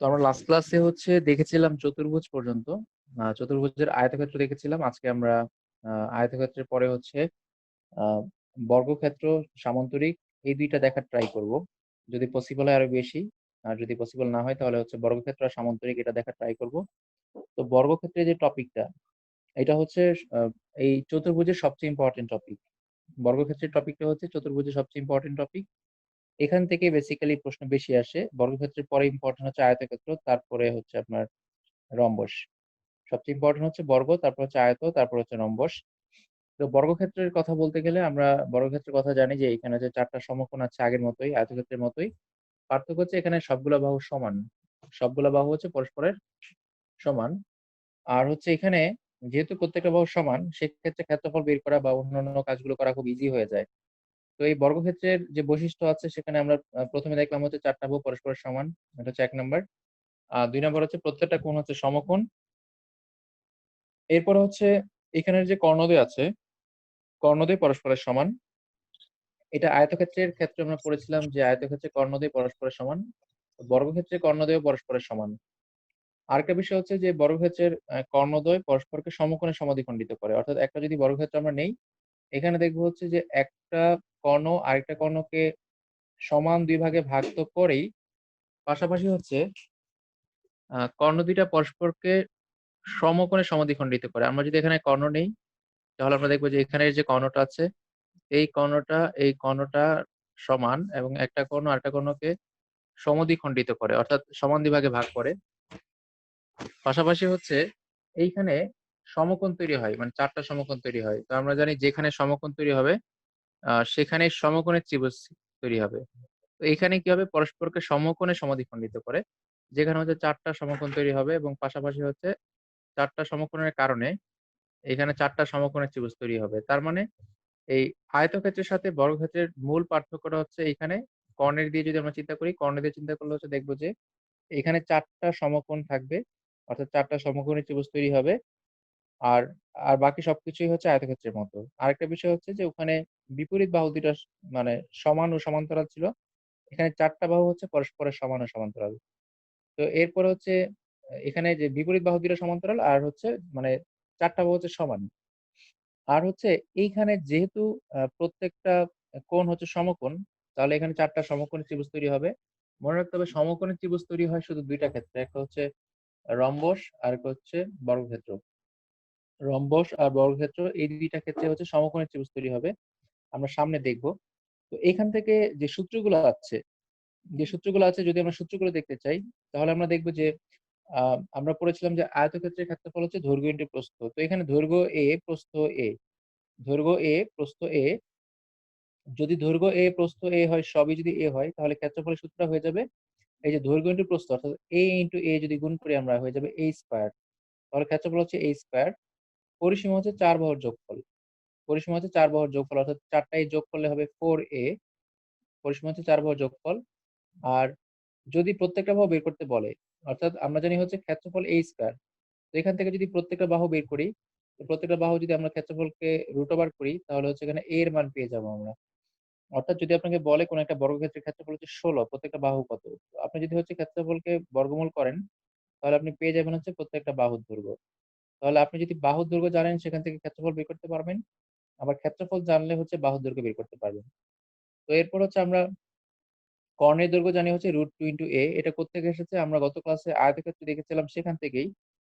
তো আমরা লাস্ট ক্লাসে দেখেছিলাম চতুর্ভুজ পর্যন্ত। চতুর্ভুজের আয়তক্ষেত্র দেখেছিলাম। আজকে আমরা আয়তক্ষেত্রের পরে আহ, বর্গক্ষেত্র, সামান্তরিক এই দুইটা দেখার ট্রাই করব। যদি পসিবল হয় আরো বেশি, আর যদি পসিবল না হয় তাহলে বর্গক্ষেত্র আর সামান্তরিক এটা দেখার ট্রাই করব। তো বর্গক্ষেত্রের যে টপিকটা, এটা আহ, এই চতুর্ভুজের সবচেয়ে ইম্পর্টেন্ট টপিক। বর্গক্ষেত্রের টপিকটা হচ্ছে চতুর্ভুজের সবচেয়ে ইম্পর্টেন্ট টপিক। এখান থেকে বেসিক্যালি প্রশ্ন বেশি আসে। বর্গক্ষেত্রের পরে ইম্পর্টেন্ট হচ্ছে আয়তক্ষেত্র, তারপরে আপনার রম্বস। সবচেয়ে ইম্পর্টেন্ট হচ্ছে বর্গ, তারপর হচ্ছে আয়ত, তারপর হচ্ছে রম্বস। তো বর্গক্ষেত্রের কথা বলতে গেলে আমরা বর্গক্ষেত্রের কথা জানি যে এখানে যে চারটা সমকোণ আছে আগের মতোই, আয়তক্ষেত্রের মতোই। পার্থক্য হচ্ছে এখানে সবগুলা বাহু সমান। সবগুলা বাহু পরস্পরের সমান। আর এখানে যেহেতু প্রত্যেকটা বাহু সমান, সেক্ষেত্রে ক্ষেত্রফল বের করা বা অন্যান্য কাজগুলো করা খুব ইজি হয়ে যায়। তো এই বর্গক্ষেত্রের যে বৈশিষ্ট্য আছে সেখানে আমরা প্রথমে দেখলাম চারটা বাহু পরস্পরের সমান। এটা হচ্ছে 1 নম্বর। আর 2 নম্বর প্রত্যেকটা কোণ সমকোণ। এরপর এখানের যে কর্ণদ্বয় আছে, কর্ণদ্বয় পরস্পরের সমান। এটা আয়তক্ষেত্রের ক্ষেত্রে আমরা পড়েছিলাম যে আয়তক্ষেত্রে কর্ণদ্বয় পরস্পরের সমান, বর্গক্ষেত্রে কর্ণদ্বয় পরস্পরের সমান। আরেকটা বিষয় হচ্ছে যে বর্গক্ষেত্রের কর্ণদ্বয় পরস্পরকে সমকোণে সমাদ্বিখণ্ডিত করে। অর্থাৎ একটা যদি বর্গক্ষেত্র আমরা নেই, এখানে দেখবো যে একটা কর্ণ আরেকটা কর্ণকে সমান দুই ভাগে ভাগ তো করেই, পাশাপাশি কর্ণ দুইটা পরস্পরকে সমকোণে সমাদ্বিখণ্ডিত করে। আমরা যদি এখানে কর্ণ নেই, তাহলে আমরা দেখবো যে এখানে যে কর্ণটা আছে, এই কর্ণটা সমান, এবং একটা কর্ণ আরেকটা কর্ণকে সমদ্বিখণ্ডিত করে, অর্থাৎ সমান দুই ভাগে ভাগ করে। পাশাপাশি এইখানে সমকোণ তৈরি হয়, মানে চারটা সমকোণ তৈরি হয়। তো আমরা জানি যেখানে সমকোণ তৈরি হবে সেখানে সমকোণের ত্রিভুজ তৈরি হবে। তো এখানে কি হবে, পরস্পরকে সমকোণে সমাদ্বিখণ্ডিত করে, যেখানে চারটা সমকোণ তৈরি হবে, এবং পাশাপাশি চারটা সমকোণের কারণে এখানে চারটা সমকোণের ত্রিভুজ তৈরি হবে। তার মানে এই আয়তক্ষেত্রের সাথে বর্গক্ষেত্রের মূল পার্থক্যটা এখানে কর্ণের দিয়ে যদি আমরা চিন্তা করি, কর্ণের দিয়ে চিন্তা করলে দেখবো যে এখানে চারটা সমকোণ থাকবে, অর্থাৎ চারটা সমকোণী ত্রিভুজ তৈরি হবে। আর আর বাকি সবকিছুই আয়তক্ষেত্রের মতো। আরেকটা বিষয় যে ওখানে বিপরীত বাহু দুইটা মানে সমান ও সমান্তরাল ছিল, এখানে চারটা বাহু পরস্পরের সমান ও সমান্তরাল। তো এরপর এখানে যে বিপরীত বাহু দুইটা সমান্তরাল, আর মানে চারটা বাহু সমান। আর এইখানে যেহেতু প্রত্যেকটা কোণ সমকোণ, তাহলে এখানে চারটা সমকোণী ত্রিভুজ তৈরি হবে। মনে রাখতে হবে সমকোণী ত্রিভুজ তৈরি হয় শুধু দুইটা ক্ষেত্রে, একটা রম্বস আর একটা বর্গক্ষেত্র। রম্বস আর বর্গক্ষেত্র এই দুইটা ক্ষেত্রে সমকোণী ত্রিভুজ তৈরি হবে, আমরা সামনে দেখব। তো এখান থেকে যে সূত্রগুলো আছে যদি আমরা সূত্রগুলো দেখতে চাই, তাহলে আমরা দেখব যে আমরা পড়েছিলাম যে আয়তক্ষেত্রের ক্ষেত্রফল দৈর্ঘ্য ইন্টু প্রস্থ। তো এখানে দৈর্ঘ্য এ, প্রস্থ এ। দৈর্ঘ্য এ, প্রস্থ এ। যদি দৈর্ঘ্য এ, প্রস্থ এ হয়, সবই যদি এ হয়, তাহলে ক্ষেত্রফলের সূত্রটা হয়ে যাবে এই যে দৈর্ঘ্য ইন্টু প্রস্থ, অর্থাৎ এ ইন্টু এ যদি গুণ করি আমরা, হয়ে যাবে এ স্কয়ার। তাহলে ক্ষেত্রফল এ স্কয়ার। পরিসীমা 4 বাহুর যোগফল। পরিসীমা 4 বাহুর যোগফল, অর্থাৎ চারটাই যোগ করলে হবে 4a। পরিসীমা 4 বাহুর যোগফল। আর যদি প্রত্যেকটা বাহু বের করতে বলে, অর্থাৎ আমরা জানি ক্ষেত্রফল এ স্কয়ার। তো এখান থেকে যদি প্রত্যেকটা বাহু বের করি, তো প্রত্যেকটা বাহু যদি আমরা ক্ষেত্রফলকে রুট ওভার করি, তাহলে এখানে a এর মান পেয়ে যাবো আমরা। অর্থাৎ যদি আপনাকে বলে কোন একটা বর্গক্ষেত্রের ক্ষেত্রফল 16, প্রত্যেকটা বাহু কত, তো আপনি যদি ক্ষেত্রফলকে বর্গমূল করেন, তাহলে আপনি পেয়ে যাবেন প্রত্যেকটা বাহুর দৈর্ঘ্য। তাহলে আপনি যদি বাহুর দৈর্ঘ্য জানেন, সেখান থেকে ক্ষেত্রফল বের করতে পারবেন। আবার ক্ষেত্রফল জানলে বাহুর দৈর্ঘ্য বের করতে পারবেন। তো এরপর আমরা কর্ণের দৈর্ঘ্য জানি √2 × a। এটা কোত্থেকে এসেছে, আমরা গত ক্লাসে আয়তক্ষেত্র দেখেছিলাম সেখান থেকেই।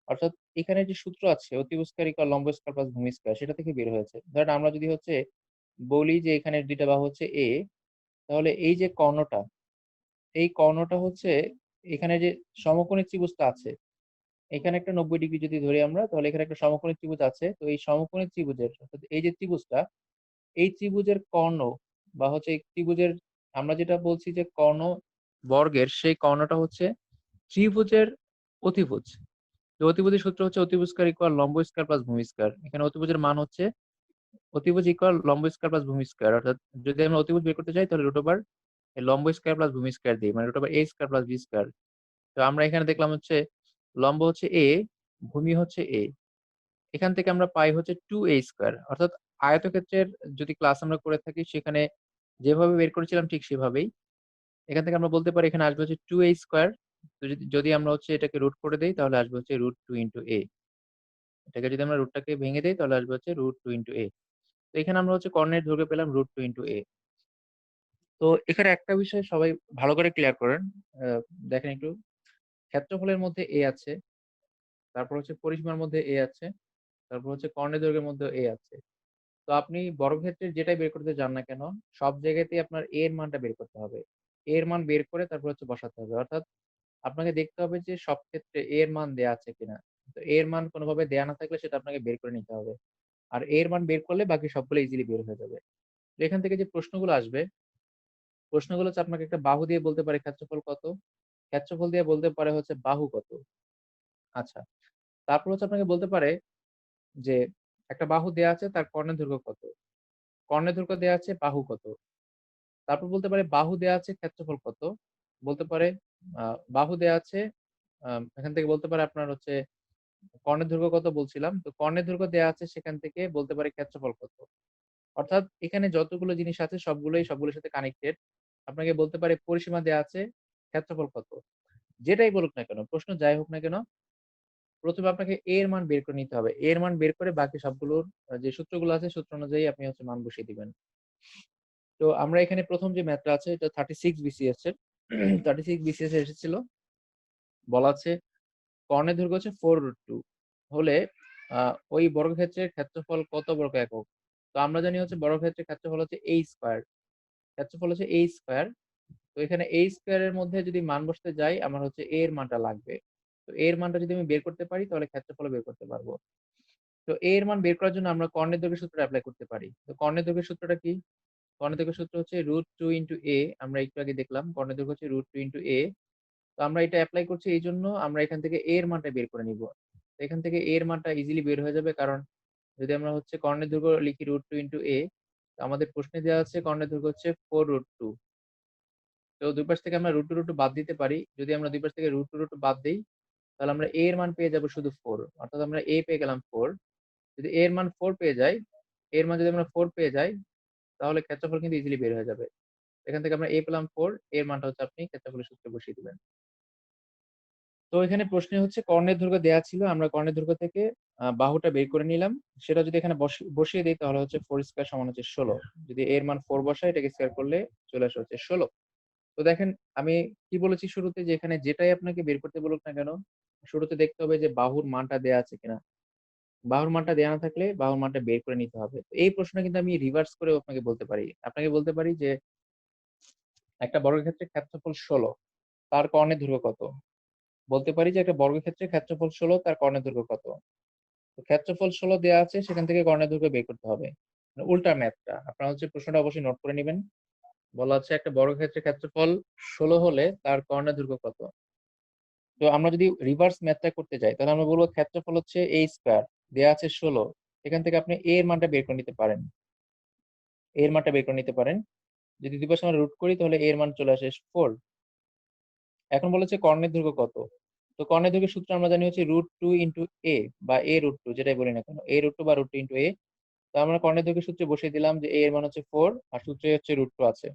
অর্থাৎ এখানে যে সূত্র আছে অতিভুজ স্কয়ার ইকুয়াল লম্ব স্কয়ার প্লাস ভূমি স্কয়ার, সেটা থেকে বের হয়েছে। ধরেন আমরা যদি বলি যে এখানে দুইটা বাহু a, তাহলে এই যে কর্ণটা, এই কর্ণটা এখানে যে সমকোণী ত্রিভুজটা আছে, এখানে একটা 90 ডিগ্রি যদি ধরি আমরা, তাহলে এখানে একটা সমকোণী ত্রিভুজ আছে। তো এই সমকোণী ত্রিভুজের, অর্থাৎ এই যে ত্রিভুজটা, এই ত্রিভুজের কর্ণ বা এই ত্রিভুজের, আমরা যেটা বলছি যে কর্ণ বর্গের, সেই কর্ণটা ত্রিভুজের অতিভুজ। তো অতিভুজের সূত্র অতিভুজ স্কয়ার ইকুয়াল লম্ব স্কয়ার প্লাস ভূমি স্কয়ার। এখানে অতিভুজের মান অতিভুজ ইকুয়াল লম্ব স্কয়ার প্লাস ভূমি স্কয়ার। অর্থাৎ যদি আমরা অতিভুজ বের করতে চাই, তাহলে রুট ওভার লম্ব স্কয়ার প্লাস ভূমি স্কয়ার দিই, মানে root over a square plus b square. তো আমরা এখানে দেখলাম লম্ব a, ভূমি a। এখান থেকে আমরা পাই 2a স্কয়ার। অর্থাৎ আয়তক্ষেত্রের যদি ক্লাস আমরা করে থাকি, সেখানে যেভাবে বের করেছিলাম ঠিক সেভাবেই এখান থেকে আমরা বলতে পারি এখানে আসবে 2a স্কয়ার তো যদি যদি আমরা হচ্ছে এটাকে রুট করে দেই তাহলে আসবে হচ্ছে √2 ইনটু a। এটাকে যদি আমরা রুটটাকে ভেঙে দেই তাহলে আসবে হচ্ছে √2 ইনটু a। তো এখানে আমরা হচ্ছে কর্ণের দৈর্ঘ্য পেলাম √2 ইনটু a। তো এখানে একটা বিষয় সবাই ভালো করে ক্লিয়ার করেন। আ দেখেন একটু, ক্ষেত্রফলের মধ্যে a আছে, তারপর হচ্ছে পরিসীমার মধ্যে a আছে, তারপর হচ্ছে কর্ণের দৈর্ঘ্যের মধ্যেও a আছে। তো আপনি বর্গক্ষেত্রের যেটাই বের করতে যান না কেন, সব জায়গাতেই আপনার a এর মানটা বের করতে হবে। a এর মান বের করে তারপর হচ্ছে বসাতে হবে। অর্থাৎ আপনাকে দেখতে হবে যে সব ক্ষেত্রে a এর মান দেয়া আছে কিনা। তো a এর মান কোনোভাবে দেয়া না থাকলে সেটা আপনাকে বের করে নিতে হবে। আর a এর মান বের করলে বাকি সবগুলো ইজিলি বের হয়ে যাবে। তো এখান থেকে যে প্রশ্নগুলো আসবে, প্রশ্নগুলো হচ্ছে আপনাকে একটা বাহু দিয়ে বলতে পারে ক্ষেত্রফল কত? ক্ষেত্রফল দিয়ে বলতে পারে হচ্ছে বাহু কত? আচ্ছা। তারপর হচ্ছে আপনাকে বলতে পারে যে একটা বাহু দেয়া আছে তার কর্ণের দৈর্ঘ্য কত? কর্ণের দৈর্ঘ্য দেয়া আছে, বাহু কত? তারপর বলতে পারে বাহু দেয়া আছে, ক্ষেত্রফল কত? বলতে পারে আ বাহু দেয়া আছে, এখান থেকে বলতে পারে আপনার হচ্ছে কর্ণের দৈর্ঘ্য কত বলছিলাম। তো কর্ণের দৈর্ঘ্য দেয়া আছে সেখান থেকে বলতে পারে ক্ষেত্রফল কত। অর্থাৎ এখানে যতগুলো জিনিস আছে সবগুলোর সাথে কানেক্টেড। আপনাকে বলতে পারে পরিসীমা দেয়া আছে, ক্ষেত্রফল কত। যেটাই বলুক না কেন, প্রশ্ন যাই হোক না কেন, ১ম এ আপনাকে a এর মান বের করে নিতে হবে। a এর মান বের করে বাকি সবগুলোর যে সূত্রগুলো আছে সূত্র অনুযায়ী আপনি হচ্ছে মান বসিয়ে দিবেন। তো আমরা এখানে ১ম যে ম্যাথটা আছে এটা 36 বিসিএস এর। 36 বিসিএস এ এসেছিল। বলা আছে কর্ণের দৈর্ঘ্য হচ্ছে 4√2 হলে আ ওই বর্গক্ষেত্রের ক্ষেত্রফল কত বর্গ একক? তো আমরা জানি হচ্ছে বর্গক্ষেত্রের ক্ষেত্রফল হচ্ছে a স্কয়ার। ক্ষেত্রফল হচ্ছে a স্কয়ার। তো এখানে a স্কয়ার এর মধ্যে যদি মান বসাতে যাই আমার হচ্ছে a এর মানটা লাগবে। তো a এর মানটা যদি আমি বের করতে পারি তাহলে ক্ষেত্রফলও বের করতে পারবো। তো a এর মান বের করার জন্য আমরা কর্ণের দৈর্ঘ্যের সূত্রটা এপ্লাই করতে পারি। তো কর্ণের দৈর্ঘ্যের সূত্রটা কি? কর্ণের দৈর্ঘ্যের সূত্র হচ্ছে √2 ইনটু a। আমরা একটু আগে দেখলাম কর্ণের দৈর্ঘ্য হচ্ছে √2 ইনটু a। তো আমরা এটা এপ্লাই করছি এইজন্য আমরা এখান থেকে a এর মানটা বের করে নিব। তো এখান থেকে a এর মানটা ইজিলি বের হয়ে যাবে, কারণ যদি আমরা হচ্ছে কর্ণের দৈর্ঘ্য লিখি √2 ইনটু a, তো আমাদের প্রশ্নে দেওয়া আছে কর্ণের দৈর্ঘ্য হচ্ছে 4√2। তো দুই পাশ থেকে আমরা √2 বাদ দিতে পারি। যদি আমরা দুই পাশ থেকে √2 বাদ দেই তাহলে আমরা a এর মান পেয়ে যাব শুধু 4। অর্থাৎ আমরা a পেয়ে গেলাম 4। যদি a এর মান 4 পেয়ে যাই, a এর মান যদি আমরা 4 পেয়ে যাই তাহলে ক্ষেত্রফল কিন্তু ইজিলি বের হয়ে যাবে। এখান থেকে আমরা a পেলাম 4, এর মানটা হচ্ছে আপনি ক্ষেত্রফলের সূত্রে বসিয়ে দিবেন। তো এখানে প্রশ্নে হচ্ছে কর্ণের দৈর্ঘ্য দেয়া ছিল। আমরা কর্ণের দৈর্ঘ্য থেকে বাহুটা বের করে নিলাম। সেটা যদি এখানে বসিয়ে দেই তাহলে হচ্ছে 4 স্কয়ার সমান হচ্ছে 16। যদি a এর মান 4 বসাই এটাকে স্কয়ার করলে চলে আসে হচ্ছে 16। তো দেখেন আমি কি বলেছি শুরুতে যে এখানে যেটাই আপনাকে বের করতে বলুক না কেন, শুরুতে দেখতে হবে যে বাহুর মানটা দেয়া আছে কিনা। বাহুর মানটা দেয়া না থাকলে বাহুর মানটা বের করে নিতে হবে। তো এই প্রশ্নটা কিন্তু আমি রিভার্স করেও আপনাকে বলতে পারি। আপনাকে বলতে পারি যে একটা বর্গক্ষেত্রের ক্ষেত্রফল 16, তার কর্ণের দৈর্ঘ্য কত? বলতে পারি যে একটা বর্গক্ষেত্রের ক্ষেত্রফল 16, তার কর্ণের দৈর্ঘ্য কত? তো ক্ষেত্রফল 16 দেয়া আছে, সেখান থেকে কর্ণের দৈর্ঘ্য বের করতে হবে। মানে উল্টা ম্যাথটা। আপনারা হচ্ছে প্রশ্নটা অবশ্যই নোট করে নিবেন। বলা হচ্ছে একটা বর্গক্ষেত্রের ক্ষেত্রফল 16 হলে তার কর্ণের দৈর্ঘ্য কত? তো আমরা যদি রিভার্স ম্যাথটা করতে যাই তাহলে আমরা বলব ক্ষেত্রফল হচ্ছে a স্কয়ার, দেয়া আছে 16। এখান থেকে আপনি a এর মানটা বের করে নিতে পারেন। a এর মানটা বের করে নিতে পারেন। যদি দুই পাশে আমরা রুট করি তাহলে a এর মান চলে আসে 4। এখন বলেছে কর্ণের দৈর্ঘ্য কত? তো কর্ণের দৈর্ঘ্যের সূত্র আমরা জানি হচ্ছে √2 ইনটু a বা a√2 যেটাই বলি না কেন। a√2 বা √2 ইনটু a। তো আমরা কর্ণের দৈর্ঘ্যের সূত্রে বসিয়ে দিলাম যে a এর মান হচ্ছে 4 আর সূত্রে হচ্ছে √2 আছে।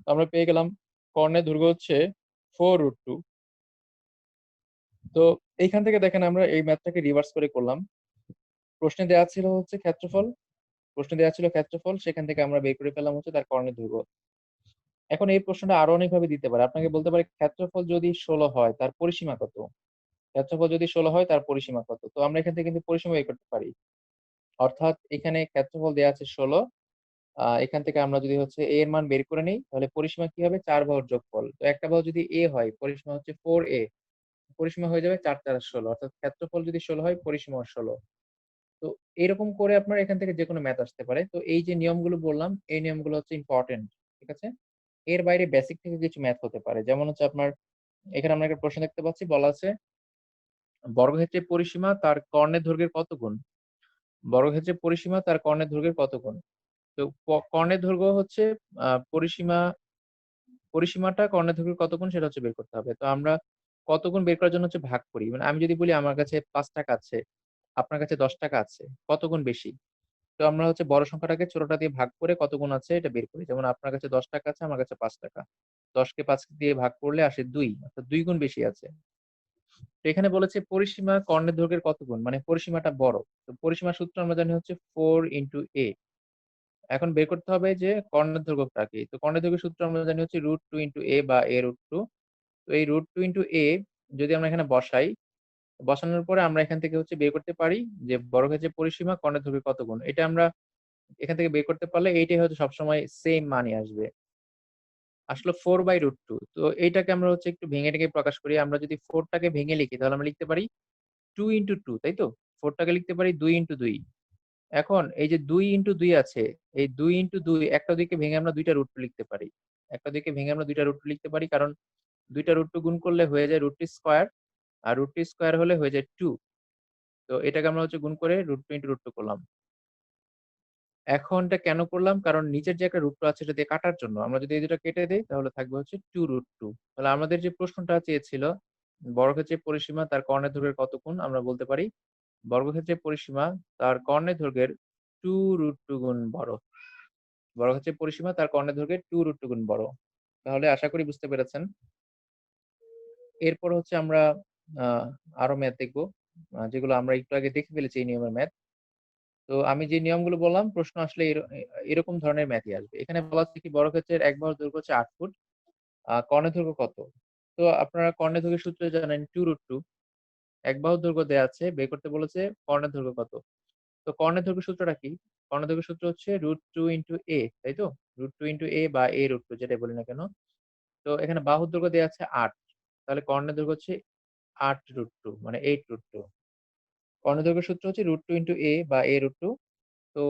তো আমরা পেয়ে গেলাম কর্ণের দৈর্ঘ্য হচ্ছে 4√2। তো এইখান থেকে দেখেন আমরা এই ম্যাথটাকে রিভার্স করে করলাম। প্রশ্নে দেওয়া ছিল হচ্ছে ক্ষেত্রফল, প্রশ্নে দেওয়া ছিল ক্ষেত্রফল, সেখান থেকে আমরা বের করে ফেললাম হচ্ছে তার কর্ণের দৈর্ঘ্য। এখন এই প্রশ্নটা আরো অনেকভাবে দিতে পারে। আপনাকে বলতে পারে ক্ষেত্রফল যদি 16 হয় তার পরিসীমা কত? ক্ষেত্রফল যদি 16 হয় তার পরিসীমা কত? তো আমরা এখান থেকে কিন্তু পরিসীমা বের করতে পারি। অর্থাৎ এখানে ক্ষেত্রফল দেয়া আছে 16। এখান থেকে আমরা যদি হচ্ছে a এর মান বের করে নেই তাহলে পরিসীমা কি হবে? 4 বাহুর যোগফল। তো একটা বাহু যদি a হয় পরিসীমা হচ্ছে 4a। পরিসীমা হয়ে যাবে 4 4 16। অর্থাৎ ক্ষেত্রফল যদি 16 হয় পরিসীমাও 16। তো এরকম করে আপনার এখান থেকে যেকোনো ম্যাথ আসতে পারে। তো এই যে নিয়মগুলো বললাম এই নিয়মগুলো হচ্ছে ইম্পোর্টেন্ট। ঠিক আছে? এর বাইরে বেসিক থেকে কিছু ম্যাথ হতে পারে। যেমন হচ্ছে আপনার এখানে আমরা একটা প্রশ্ন দেখতে পাচ্ছি, বলা আছে বর্গক্ষেত্রের পরিসীমা তার কর্ণের দৈর্ঘ্যের কত গুণ? বর্গক্ষেত্রের পরিসীমা তার কর্ণের দৈর্ঘ্যের কত গুণ? তো কর্ণের দৈর্ঘ্য হচ্ছে পরিসীমাটা কর্ণের দৈর্ঘ্যের কত গুণ সেটা হচ্ছে বের করতে হবে। তো আমরা কত গুণ বের করার জন্য হচ্ছে ভাগ করি। মানে আমি যদি বলি আমার কাছে ৳৫ আছে, আপনার কাছে ৳10 আছে, কত গুণ বেশি? তো আমরা হচ্ছে বড় সংখ্যাটাকে ছোটটা দিয়ে ভাগ করে কত গুণ আছে এটা বের করি। যেমন আপনার কাছে ৳10 আছে, আমার কাছে ৳5। ১০ কে ৫ দিয়ে ভাগ করলে আসে ২, অর্থাৎ ২ গুণ বেশি আছে। তো এখানে বলেছে পরিসীমা কর্ণের দৈর্ঘ্যের কত গুণ? মানে পরিসীমাটা বড়। তো পরিসীমার সূত্র আমরা জানি হচ্ছে 4 a। এখন বের করতে হবে যে কর্ণের দৈর্ঘ্যটা কি? তো কর্ণের দৈর্ঘ্যের সূত্র আমরা জানি হচ্ছে √2 a বা a√2। তো এই √2 a যদি আমরা এখানে বসাই, বসানোর পরে আমরা এখান থেকে হচ্ছে বের করতে পারি যে বর্গক্ষেত্রের পরিসীমা কর্ণের দৈর্ঘ্যের কত গুণ। এটা আমরা এখান থেকে বের করতে পারলে এইটাই হয়তো সবসময় সেম মানই আসবে। আসলো 4/√2। তো এইটাকে আমরা হচ্ছে একটু ভেঙে টেঙে প্রকাশ করি। আমরা যদি 4 টাকে ভেঙে লিখি তাহলে আমরা লিখতে পারি 2 তাই তো? 4 টাকে লিখতে পারি 2 এখন এই যে 2 আছে, এই 2 একটা 2 কে ভেঙে আমরা 2 টা √2 লিখতে পারি। একটা 2 কে ভেঙে আমরা 2 টা √2 লিখতে পারি কারণ 2 টা √2 গুণ করলে হয়ে যায় √2 স্কয়ার আর √2 স্কয়ার হলে হয়ে যায় 2। তো এটাকে আমরা হচ্ছে গুণ করে √2 করলাম। এখন এটা কেন করলাম? কারণ নিচের যে একটা √2 আছে এটা দিয়ে কাটার জন্য। আমরা যদি এই দুটো কেটে দেই তাহলে থাকবে হচ্ছে 2√2। তাহলে আমাদের যে প্রশ্নটা চেয়েছিল বর্গক্ষেত্রের পরিসীমা তার কর্ণের দৈর্ঘ্যের কত গুণ? আমরা বলতে পারি বর্গক্ষেত্রের পরিসীমা তার কর্ণের দৈর্ঘ্যের 2√2 গুণ বড়। বর্গক্ষেত্রের পরিসীমা তার কর্ণের দৈর্ঘ্যের 2√2 গুণ বড়। তাহলে আশা করি বুঝতে পেরেছেন। এরপর হচ্ছে আমরা আ আরো ম্যাথ দেখব। যেগুলো আমরা একটু আগে দেখে ফেলেছি এই নিয়মের ম্যাথ। তো আমি যে নিয়মগুলো বললাম প্রশ্ন আসলে এরকম ধরনের ম্যাথই আসবে। এখানে বলা হচ্ছে কি বর্গক্ষেত্রের এক বাহুর দৈর্ঘ্য হচ্ছে ৮ ফুট। কর্ণের দৈর্ঘ্য কত? তো আপনারা কর্ণের দৈর্ঘ্যের সূত্র জানেন 2√2। এক বাহুর দৈর্ঘ্য দেয়া আছে, বের করতে বলেছে কর্ণের দৈর্ঘ্য কত? তো কর্ণের দৈর্ঘ্য সূত্রটা কি? কর্ণের দৈর্ঘ্য সূত্র হচ্ছে √2 তাই তো? √2 বা a√2 যেটাই বলি না কেন। তো এখানে বাহুর দৈর্ঘ্য দেয়া আছে ৮। তাহলে কর্ণের দৈর্ঘ্য হচ্ছে 8√2 মানে 8√2। কর্ণের দৈর্ঘ্যের সূত্র হচ্ছে √2 বা a√2। তো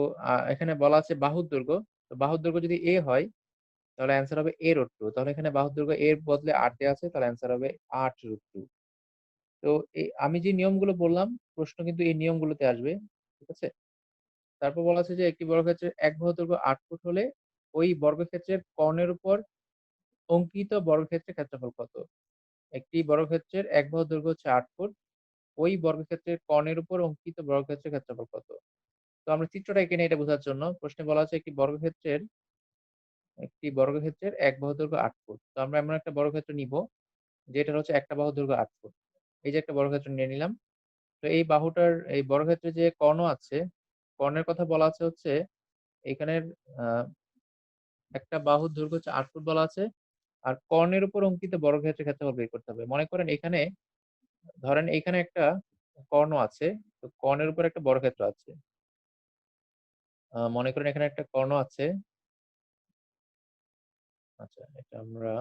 এখানে বলা আছে বাহুর দৈর্ঘ্য। তো বাহুর দৈর্ঘ্য যদি a হয় তাহলে অ্যান্সার হবে a√2। তাহলে এখানে বাহুর দৈর্ঘ্য এর বদলে ৮ দেয়া আছে তাহলে অ্যান্সার হবে 8√2। তো আমি যে নিয়মগুলো বললাম প্রশ্ন কিন্তু এই নিয়মগুলোতে আসবে। ঠিক আছে? তারপর বলা আছে যে একটি বর্গক্ষেত্রের এক বাহুর দৈর্ঘ্য ৮ ফুট হলে ওই বর্গক্ষেত্রের কর্ণের উপর অঙ্কিত বর্গক্ষেত্রের ক্ষেত্রফল কত? একটি বর্গক্ষেত্রের এক বাহুর দৈর্ঘ্য হচ্ছে ৮ ফুট। ওই বর্গক্ষেত্রের কর্ণের উপর অঙ্কিত বর্গক্ষেত্রের ক্ষেত্রফল কত? তো আমরা চিত্রটা এঁকে নিই এটা বোঝার জন্য। প্রশ্নে বলা আছে একটি বর্গক্ষেত্রের এক বাহুর দৈর্ঘ্য ৮ ফুট। তো আমরা এমন একটা বর্গক্ষেত্র নিব যেটার হচ্ছে একটা বাহুর দৈর্ঘ্য ৮ ফুট। এই যে একটা বর্গক্ষেত্র নিয়ে নিলাম। তো এই বর্গক্ষেত্রে যে কর্ণ আছে, কর্ণের কথা বলা আছে হচ্ছে এখানের আ একটা বাহুর দৈর্ঘ্য হচ্ছে ৮ ফুট বলা আছে। আর কর্ণের উপর অঙ্কিত বর্গক্ষেত্রের ক্ষেত্রফল বের করতে হবে। মনে করেন ধরেন এখানে একটা কর্ণ আছে। তো কর্ণের উপর একটা বর্গক্ষেত্র আছে। মনে করেন এখানে একটা কর্ণ আছে। আচ্ছা, এটা আমরা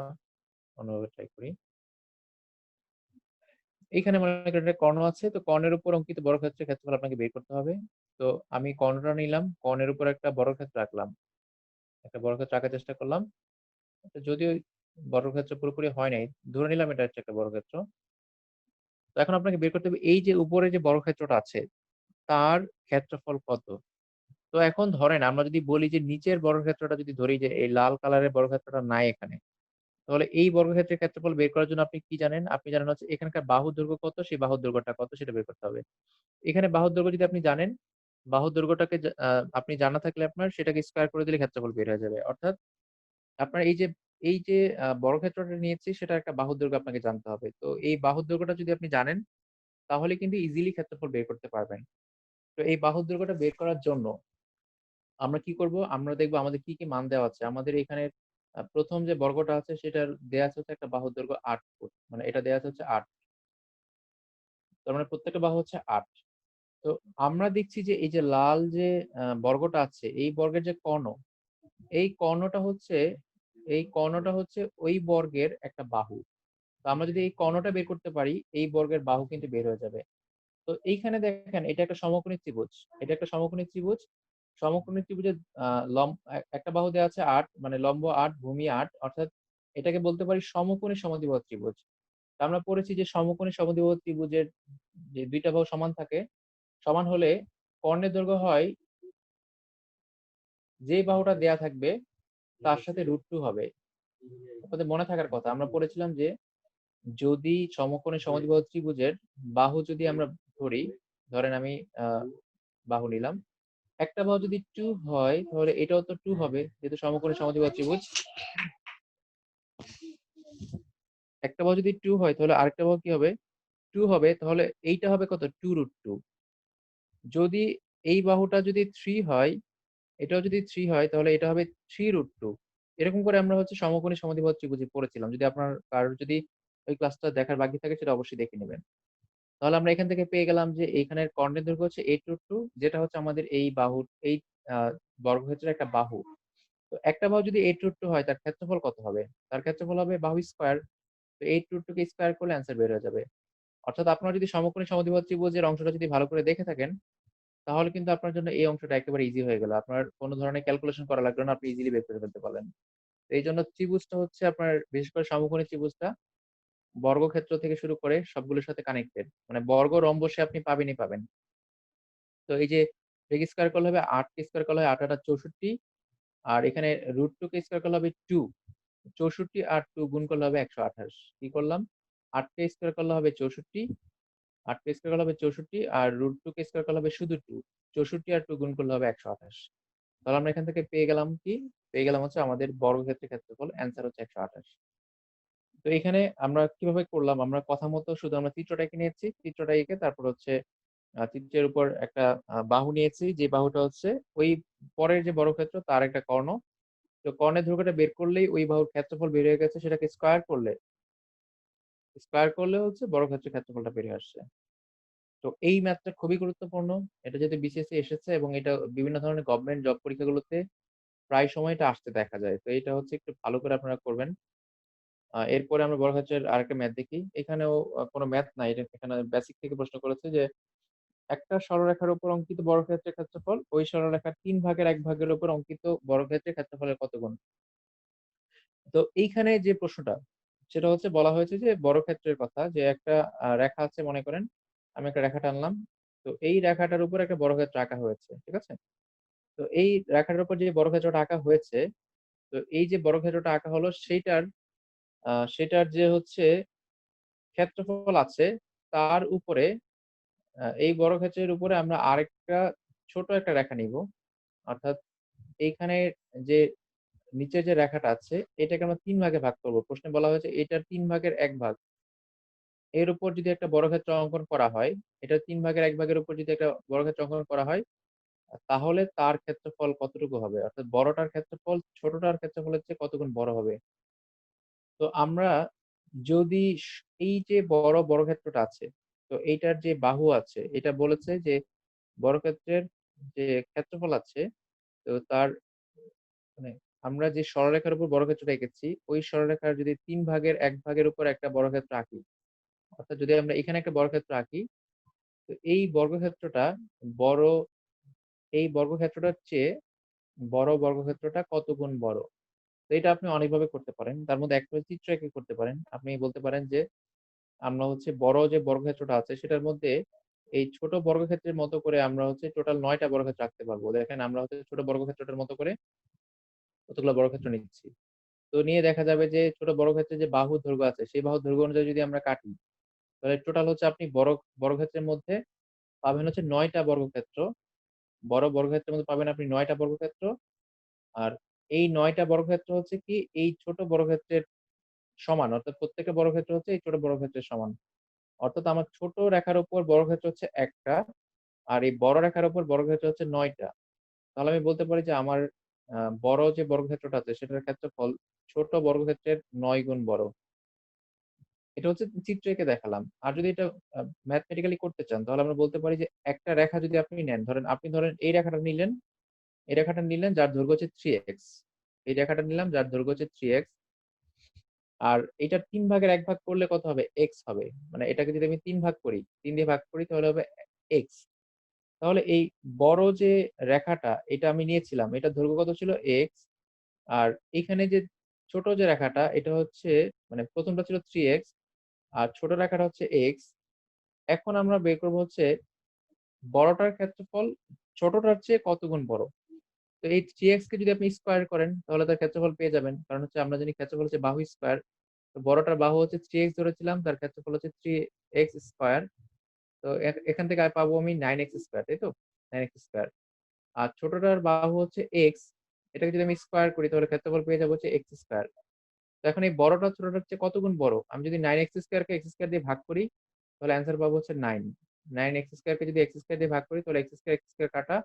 অন্যভাবে ট্রাই করি। এইখানে মনে করেন একটা কর্ণ আছে। তো কর্ণের উপর অঙ্কিত বর্গক্ষেত্রের ক্ষেত্রফল আপনাকে বের করতে হবে। তো আমি কর্ণটা নিলাম। কর্ণের উপর একটা বর্গক্ষেত্র আঁকলাম। একটা বর্গক্ষেত্র আঁকার চেষ্টা করলাম। তো যদিও বর্গক্ষেত্র পুরোপুরি হয় নাই। ধরে নিলাম এটা হচ্ছে একটা বর্গক্ষেত্র। তো এখন আপনাকে বের করতে হবে এই যে উপরে যে বর্গক্ষেত্রটা আছে তার ক্ষেত্রফল কত? তো এখন ধরেন আমরা যদি বলি যে নিচের বর্গক্ষেত্রটা যদি ধরি যে এই লাল কালারের বর্গক্ষেত্রটা নাই এখানে। তাহলে এই বর্গক্ষেত্রের ক্ষেত্রফল বের করার জন্য আপনি কি জানেন? আপনি জানেন হচ্ছে এখানকার বাহুর দৈর্ঘ্য কত, সেই বাহুর দৈর্ঘ্যটা কত সেটা বের করতে হবে। এখানে বাহুর দৈর্ঘ্য যদি আপনি জানেন, বাহুর দৈর্ঘ্যটাকে আপনি জানা থাকলে আপনার সেটাকে স্কয়ার করে দিলে ক্ষেত্রফল বের হয়ে যাবে। অর্থাৎ আপনার এই যে বর্গক্ষেত্রটা নিয়েছি সেটার একটা বাহুর দৈর্ঘ্য আপনাকে জানতে হবে। তো এই বাহুর দৈর্ঘ্যটা যদি আপনি জানেন তাহলে কিন্তু ইজিলি ক্ষেত্রফল বের করতে পারবেন। তো এই বাহুর দৈর্ঘ্যটা বের করার জন্য আমরা কি করব? আমরা দেখব আমাদের কি মান দেওয়া আছে। আমাদের এখানে ১ম যে বর্গটা আছে সেটার দেয়া আছে হচ্ছে একটা বাহুর দৈর্ঘ্য ৮ ফুট। মানে এটা দেয়া আছে হচ্ছে ৮। তার মানে প্রত্যেকটা বাহু হচ্ছে ৮। তো আমরা দেখছি যে এই যে লাল যে বর্গটা আছে এই বর্গের যে কর্ণ, এই কর্ণটা হচ্ছে এই কর্ণটা হচ্ছে ওই বর্গের একটা বাহু। তো আমরা যদি এই কর্ণটা বের করতে পারি, এই বর্গের বাহু কিন্তু বের হয়ে যাবে। তো এইখানে দেখেন এটা একটা সমকোণী ত্রিভুজ। এটা একটা সমকোণী ত্রিভুজ। সমকোণী ত্রিভুজের আ লম এ একটা বাহু দেওয়া আছে ৮ মানে লম্ব ৮, ভূমি ৮ অর্থাৎ এটাকে বলতে পারি সমকোণী সমদ্বিবাহু ত্রিভুজ। তা আমরা পড়েছি যে সমকোণী সমদ্বিবাহু ত্রিভুজের যে ২ টা বাহু সমান থাকে, সমান হলে কর্ণের দৈর্ঘ্য হয় যে বাহুটা দেয়া থাকবে তার সাথে √2 হবে। আপনাদের মনে থাকার কথা। আমরা পড়েছিলাম যে যদি সমকোণী সমদ্বিবাহু ত্রিভুজের বাহু যদি আমরা ধরি, ধরেন আমি আ বাহু নিলাম। একটা বাহু যদি 2 হয় তাহলে এটাও তো 2 হবে। যেহেতু সমকোণী সমদ্বিবাহু ত্রিভুজ। একটা বাহু যদি 2 হয় তাহলে আরেকটা বাহু কি হবে? 2 হবে তাহলে এইটা হবে কত 2√2। যদি এই বাহুটা যদি 3 হয়, এটাও যদি 3 হয় তাহলে এটা হবে 3√2। এরকম করে আমরা হচ্ছে সমকোণী সমদ্বিবাহু ত্রিভুজে পড়েছিলাম। যদি আপনার কারোর যদি ওই ক্লাসটা দেখার বাকি থাকে সেটা অবশ্যই দেখে নিবেন। তাহলে আমরা এখান থেকে পেয়ে গেলাম যে এইখানের কর্ণের দৈর্ঘ্য হচ্ছে 8√2, যেটা হচ্ছে আমাদের এই বাহুর এই আ বর্গক্ষেত্রের একটা বাহু। তো একটা বাহু যদি 8√2 হয় তার ক্ষেত্রফল কত হবে? তার ক্ষেত্রফল হবে বাহু স্কয়ার। তো 8√2 কে স্কয়ার করলে অ্যান্সার বের হয়ে যাবে। অর্থাৎ আপনারা যদি সমকোণী সমদ্বিবাহু ত্রিভুজের অংশটা যদি ভালো করে দেখে থাকেন, তাহলে কিন্তু আপনার জন্য এই অংশটা একেবারে ইজি হয়ে গেল। আপনার কোন ধরনের ক্যালকুলেশন করা লাগলো না। আপনি ইজিলি বের করে ফেলতে পারলেন। তো এইজন্য ত্রিভুজটা হচ্ছে আপনার বিশেষ করে সমকোণী ত্রিভুজটা বর্গক্ষেত্র থেকে শুরু করে সবগুলোর সাথে কানেক্টেড। মানে বর্গ রম্বসে আপনি পাবেনই পাবেন। তো এই যে বেগ স্কয়ার করলে হবে ৮ কে স্কয়ার করলে হয় ৮ ৮ ৬৪। আর এখানে √2 কে স্কয়ার করলে হবে 2। ৬৪ আর 2 গুণ করলে হবে ১২৮। কি করলাম? ৮ কে স্কয়ার করলে হবে ৬৪, ৮ কে স্কয়ার করলে হবে ৬৪ আর √2 কে স্কয়ার করলে হবে শুধু 2। ৬৪ আর 2 গুণ করলে হবে ১২৮। তাহলে আমরা এখান থেকে পেয়ে গেলাম কি? পেয়ে গেলাম হচ্ছে আমাদের বর্গক্ষেত্রের ক্ষেত্রফল। অ্যান্সার হচ্ছে ১২৮। তো এখানে আমরা কিভাবে করলাম? আমরা কথা মতো শুধু আমরা চিত্রটা এঁকে নিয়েছি। চিত্রটা এঁকে তারপর হচ্ছে চিত্রের উপর একটা বাহু নিয়েছি। যে বাহুটা হচ্ছে ওই পরের যে বর্গক্ষেত্র তার একটা কর্ণ। তো কর্ণের দৈর্ঘ্যটা বের করলেই ওই বাহুর ক্ষেত্রফল বের হয়ে গেছে। সেটাকে স্কয়ার করলে হচ্ছে বর্গক্ষেত্রের ক্ষেত্রফলটা বেরিয়ে আসছে। তো এই ম্যাথটা খুবই গুরুত্বপূর্ণ। এটা যেহেতু বিসিএস এ এসেছে এবং এটা বিভিন্ন ধরনের গভর্নমেন্ট জব পরীক্ষাগুলোতে প্রায় সময় এটা আসতে দেখা যায়। তো এটা হচ্ছে একটু ভালো করে আপনারা করবেন। এরপরে আমরা বর্গক্ষেত্রের আরেকটা ম্যাথ দেখি। এখানেও কোন ম্যাথ নাই। এখানে বেসিক থেকে প্রশ্ন করেছে যে একটা সরলরেখার উপর অঙ্কিত বর্গক্ষেত্রের ক্ষেত্রফল ওই সরলরেখার ৩ ভাগের ১ ভাগের উপর অঙ্কিত বর্গক্ষেত্রের ক্ষেত্রফলের কত গুণ? তো এইখানে যে প্রশ্নটা সেটা হচ্ছে বলা হয়েছে যে বর্গক্ষেত্রের কথা যে একটা রেখা আছে মনে করেন। আমি একটা রেখা টানলাম। তো এই রেখাটার উপর একটা বর্গক্ষেত্র আঁকা হয়েছে। ঠিক আছে? তো এই রেখাটার উপর যে বর্গক্ষেত্রটা আঁকা হয়েছে, তো এই যে বর্গক্ষেত্রটা আঁকা হলো সেটার যে হচ্ছে ক্ষেত্রফল আছে তার উপরে এই বর্গক্ষেত্রের উপরে আমরা আরেকটা ছোট একটা রেখা নিবো। অর্থাৎ এইখানে যে নিচের যে রেখাটা আছে এটাকে আমরা ৩ ভাগে ভাগ করব। প্রশ্নে বলা হয়েছে এটার ৩ ভাগের ১ ভাগ। এর উপর যদি একটা বর্গক্ষেত্র অঙ্কন করা হয়, এটার ৩ ভাগের ১ ভাগের উপর যদি একটা বর্গক্ষেত্র অঙ্কন করা হয়, তাহলে তার ক্ষেত্রফল কতটুকু হবে? অর্থাৎ বড়টার ক্ষেত্রফল ছোটটার ক্ষেত্রফলের চেয়ে কত গুণ বড় হবে? তো আমরা যদি এই যে বড় বর্গক্ষেত্রটা আছে, তো এইটার যে বাহু আছে এটা বলেছে যে বর্গক্ষেত্রের যে ক্ষেত্রফল আছে, তো তার মানে আমরা যে সরলরেখার উপর বর্গক্ষেত্রটা এঁকেছি, ওই সরলরেখার যদি ৩ ভাগের ১ ভাগের উপর একটা বর্গক্ষেত্র আঁকি, অর্থাৎ যদি আমরা এখানে একটা বর্গক্ষেত্র আঁকি, তো এই বর্গক্ষেত্রটা বড় এই বর্গক্ষেত্রটার চেয়ে বড় বর্গক্ষেত্রটা কত গুণ বড়? তো এটা আপনি অনেকভাবে করতে পারেন। তার মধ্যে একটা চিত্র এঁকে করতে পারেন। আপনি বলতে পারেন যে আমরা হচ্ছে বড় যে বর্গক্ষেত্রটা আছে সেটার মধ্যে এই ছোট বর্গক্ষেত্রের মতো করে আমরা হচ্ছে টোটাল ৯ টা বর্গক্ষেত্র আঁকতে পারবো। দেখেন আমরা হচ্ছে ছোট বর্গক্ষেত্রটার মতো করে কতগুলো বর্গক্ষেত্র নিচ্ছি। তো নিয়ে দেখা যাবে যে ছোট বর্গক্ষেত্রের যে বাহুর দৈর্ঘ্য আছে সেই বাহুর দৈর্ঘ্য অনুযায়ী যদি আমরা কাটি, তাহলে টোটাল হচ্ছে আপনি বড় বর্গক্ষেত্রের মধ্যে পাবেন হচ্ছে ৯ টা বর্গক্ষেত্র। বড় বর্গক্ষেত্রের মধ্যে পাবেন আপনি ৯ টা বর্গক্ষেত্র। আর এই ৯ টা বর্গক্ষেত্র হচ্ছে কি এই ছোট বর্গক্ষেত্রের সমান। অর্থাৎ প্রত্যেকটা বর্গক্ষেত্র হচ্ছে এই ছোট বর্গক্ষেত্রের সমান। অর্থাৎ আমার ছোট রেখার উপর বর্গক্ষেত্র হচ্ছে ১ টা। আর এই বড় রেখার উপর বর্গক্ষেত্র হচ্ছে ৯ টা। তাহলে আমি বলতে পারি যে আমার বড় যে বর্গক্ষেত্রটা আছে সেটার ক্ষেত্রফল ছোট বর্গক্ষেত্রের ৯ গুণ বড়। এটা হচ্ছে চিত্র এঁকে দেখালাম। আর যদি এটা ম্যাথমেটিক্যালি করতে চান তাহলে আমরা বলতে পারি যে একটা রেখা যদি আপনি নেন, ধরেন এই রেখাটা নিলেন, এই রেখাটা নিলেন যার দৈর্ঘ্য হচ্ছে 3x। এই রেখাটা নিলাম যার দৈর্ঘ্য হচ্ছে 3x। আর এটার ৩ ভাগের ১ ভাগ করলে কত হবে? x হবে। মানে এটাকে যদি আমি ৩ ভাগ করি, ৩ দিয়ে ভাগ করি তাহলে হবে x। তাহলে এই বড় যে রেখাটা এটা আমি নিয়েছিলাম, এটার দৈর্ঘ্য কত ছিল? x। আর এখানে যে ছোট যে রেখাটা এটা হচ্ছে মানে ১ম টা ছিল 3x আর ছোট রেখাটা হচ্ছে x। এখন আমরা বের করব হচ্ছে বড়টার ক্ষেত্রফল ছোটটার চেয়ে কত গুণ বড়। তো এই 3x কে যদি আপনি স্কয়ার করেন তাহলে তার ক্ষেত্রফল পেয়ে যাবেন। কারণ হচ্ছে আমরা জানি ক্ষেত্রফল হচ্ছে বাহু স্কয়ার। তো বড়টার বাহু হচ্ছে 3x ধরেছিলাম, তার ক্ষেত্রফল হচ্ছে 3x স্কয়ার। তো এখান থেকে আর পাবো আমি 9x স্কয়ার, তাই তো? 9x square. আর ছোটটার বাহু হচ্ছে x। এটাকে যদি আমি স্কয়ার করি তাহলে ক্ষেত্রফল পেয়ে যাবো হচ্ছে x স্কয়ার। তো এখন এই বড়টা ছোটটার চেয়ে কত গুণ বড়? আমি যদি 9x স্কয়ার কে x স্কয়ার দিয়ে ভাগ করি তাহলে অ্যান্সার পাবো হচ্ছে 9। 9 এক্স স্কয়ারকে যদি এক্স স্কয়ার দিয়ে ভাগ করি তাহলে এক্স স্কয়ার কাটা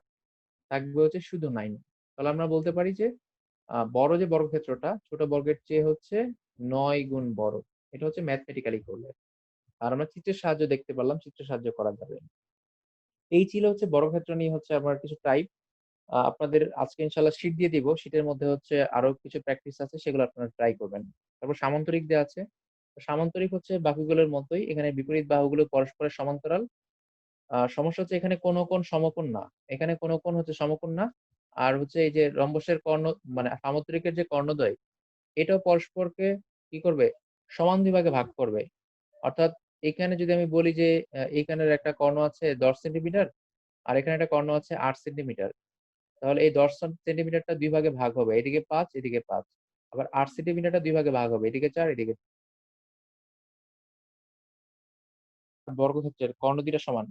থাকবে হচ্ছে শুধু 9। তাহলে আমরা বলতে পারি যে বড় যে বর্গক্ষেত্রটা ছোট বর্গের চেয়ে হচ্ছে 9 গুণ বড়। এটা হচ্ছে ম্যাথমেটিক্যালি করলে। আর আমরা চিত্রের সাহায্যে দেখতে পারলাম, চিত্রের সাহায্যে করা যাবে। এই ছিল হচ্ছে বর্গক্ষেত্র নিয়ে হচ্ছে আমার কিছু টাইপ। আপনাদের আজকে ইনশাআল্লাহ শীট দিয়ে দিব। শীটের মধ্যে হচ্ছে আরো কিছু প্র্যাকটিস আছে, সেগুলো আপনারা ট্রাই করবেন। তারপর সামান্তরিক দেয়া আছে। সামান্তরিক হচ্ছে বাকিগুলোর মতোই। এখানে বিপরীত বাহুগুলো পরস্পরের সমান্তরাল। সমস্যা হচ্ছে এখানে কোন কোণ সমকোণ না। এখানে কোন কোণ হচ্ছে সমকোণ না। আর হচ্ছে এই যে রম্বসের কর্ণ মানে সামুদ্রিকের যে কর্ণদ্বয়, এটাও পরস্পরকে কি করবে? সমান ২ ভাগে ভাগ করবে। অর্থাৎ এখানে যদি আমি বলি যে এইখানের একটা কর্ণ আছে ১০ সেন্টিমিটার আর এখানে একটা কর্ণ আছে ৮ সেন্টিমিটার। তাহলে এই ১০ সেন্টিমিটারটা ২ ভাগে ভাগ হবে। এদিকে ৫, এদিকে ৫। আবার ৮ সেন্টিমিটারটা ২ ভাগে ভাগ হবে। এদিকে ৪, এদিকে বর্গক্ষেত্রের কর্ণ ২ টা সমান।